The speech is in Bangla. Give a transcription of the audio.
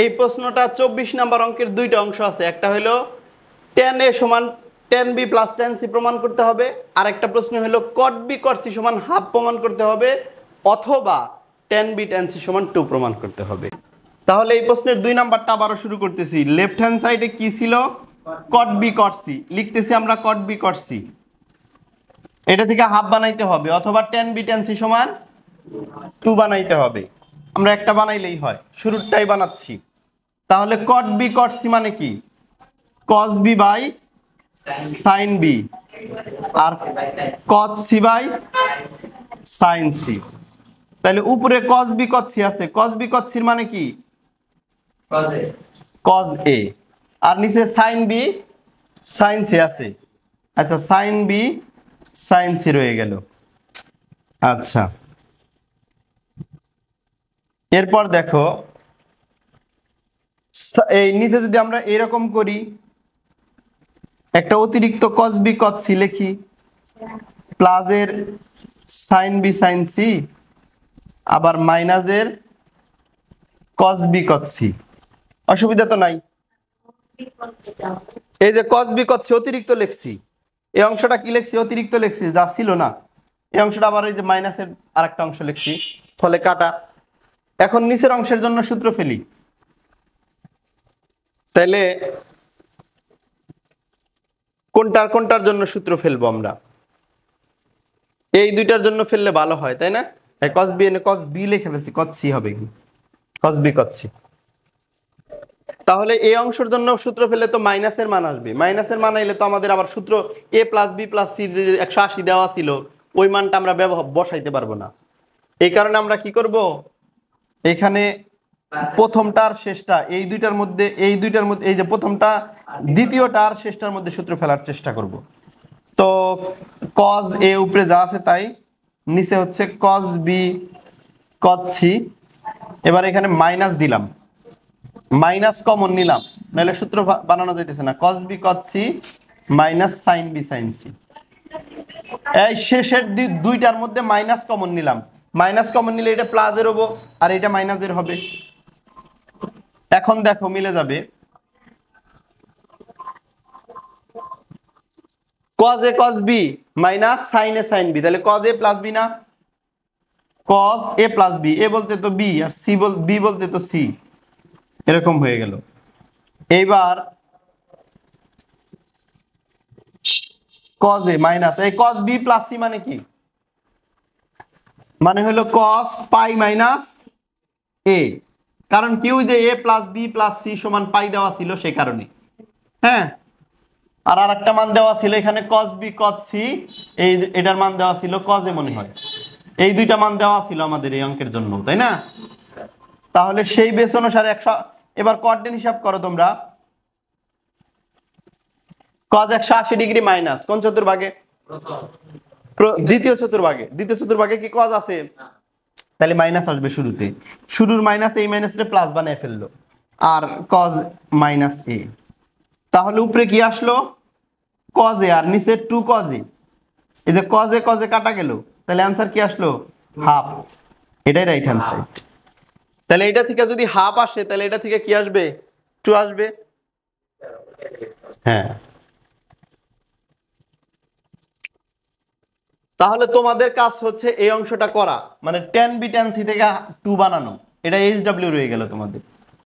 এই প্রশ্নটা 24 নাম্বার অঙ্কের দুইটা অংশ আছে, একটা হলো tan a সমান tan b plus tan c প্রমাণ করতে হবে, আর একটা প্রশ্ন হলো cot b cot c সমান হাফ প্রমাণ করতে হবে, অথবা tan b tan c সমান 2 প্রমাণ করতে হবে। তাহলে এই প্রশ্নের 2 নাম্বারটা আবারও শুরু করতেছি। লেফট হ্যান্ড সাইডে কি ছিল? cot b cot c লিখতেছি আমরা, cot b cot c এটা থেকে হাফ বানাইতে হবে, অথবা tan b tan c সমান 2 বানাইতে হবে। আমরা একটা বানাইলেই হয়, শুরুরটাই বানাচ্ছি। তাহলে cot b cot c মানে কি? cos b by sin b আর cot c by sin c। তাহলে উপরে cos b cot c আছে, cos b cot c এর মানে কি? cos a। আর নিচে sin b sin c আছে। আচ্ছা, sin b sin c রয়ে গেল। আচ্ছা, এরপর দেখো এই নিচে যদি আমরা এরকম করি, একটা অতিরিক্ত cos b cot c লিখি, প্লাস এর sin b sin c, আবার মাইনাসের cos b cot c। অসুবিধা তো নাই? এই যে cos b cot c অতিরিক্ত লিখছি, এই অংশটা কি লিখছি? অতিরিক্ত লিখছি, যা ছিল না। এই অংশটা আবার এই যে মাইনাসের আরেকটা অংশ লিখছি, ফলে কাটা। এখন নিচের অংশের জন্য সূত্র ফেলি। তাইলে কোনটার জন্য সূত্র ফেলবো আমরা? এই দুইটার জন্য ফেললে ভালো হয়, তাই না? cos b এনে cos b লিখে ফেলছি, cos c হবে কি? cos b cos c। তাহলে এই অংশের জন্য সূত্র ফেললে তো মাইনাসের মান আসবে। মাইনাসের মান আইলে তো আমাদের আবার সূত্র a plus b plus c যে 180 দেওয়া ছিল, ওই মানটা আমরা বসাইতে পারবো না। এই কারণে আমরা কি করব? এখানে প্রথমটার শেষটা, এই দুইটার মধ্যে এই যে প্রথমটা দ্বিতীয়টা আর শেষটার মধ্যে সূত্র ফেলার চেষ্টা করব। তো cos a উপরে যা আছে তাই, নিচে হচ্ছে cos b cos c। এবার এখানে মাইনাস দিলাম, মাইনাস কমন নিলাম, নাহলে সূত্র বানানো যাইতেছে না। cos b cos c minus sin b sin c। এই শেষের দুইটার মধ্যে মাইনাস কমন নিলাম, মাইনাস কমন নিলে এটা প্লাসের হবে আর এটা মাইনাসের হবে। এখন দেখো মিলে যাবে। cos a cos b minus sin a sin b, তাহলে cos a প্লাস b না? cos a plus b, a বলতে তো b আর b বলতে তো c, এরকম হয়ে গেল। এইবার cos a মাইনাস এই cos b প্লাস c মানে কি? মানে হলো cos পাই মাইনাস a, কারণ কি ওই যে a plus b plus c সমান পাই দেওয়া ছিল সে কারণে। হ্যাঁ, আর আরেকটা মান দেওয়া ছিল এখানে cos b cos c, এই এটার মান দেওয়া ছিল cos a মনে হয়। এই দুইটা মান দেওয়া ছিল আমাদের এই অঙ্কের জন্য, তাই না? তাহলে সেই বেস অনুসারে 100। এবার কোঅর্ডিনেট হিসাব করো তোমরা। cos 180 ডিগ্রি মাইনাস কোন চতুর্ভাগে? দ্বিতীয় চতুর্ভাগে। দ্বিতীয় চতুর্ভাগে কি cos আছে? তাহলে মাইনাস আসবে শুরুতে, শুরুর মাইনাস এই মাইনাসে প্লাস বানিয়ে ফেললো, আর cos মাইনাস a। তাহলে উপরে কি আসলো? cos a, আর নিচে 2 cos a। এই যে cos a কাটা গেল, তাহলে অ্যান্সার কি আসলো? হাফ। এটাই রাইট হ্যান্ড সাইড। তাহলে এটা থেকে যদি হাফ আসে, তাহলে এটা থেকে কি আসবে? 2 আসবে। হ্যাঁ, তাহলে তোমাদের কাজ হচ্ছে এই অংশটা করা, মানে tan b tan c থেকে 2 বানানো। এটা HW রয়ে গেল তোমাদের।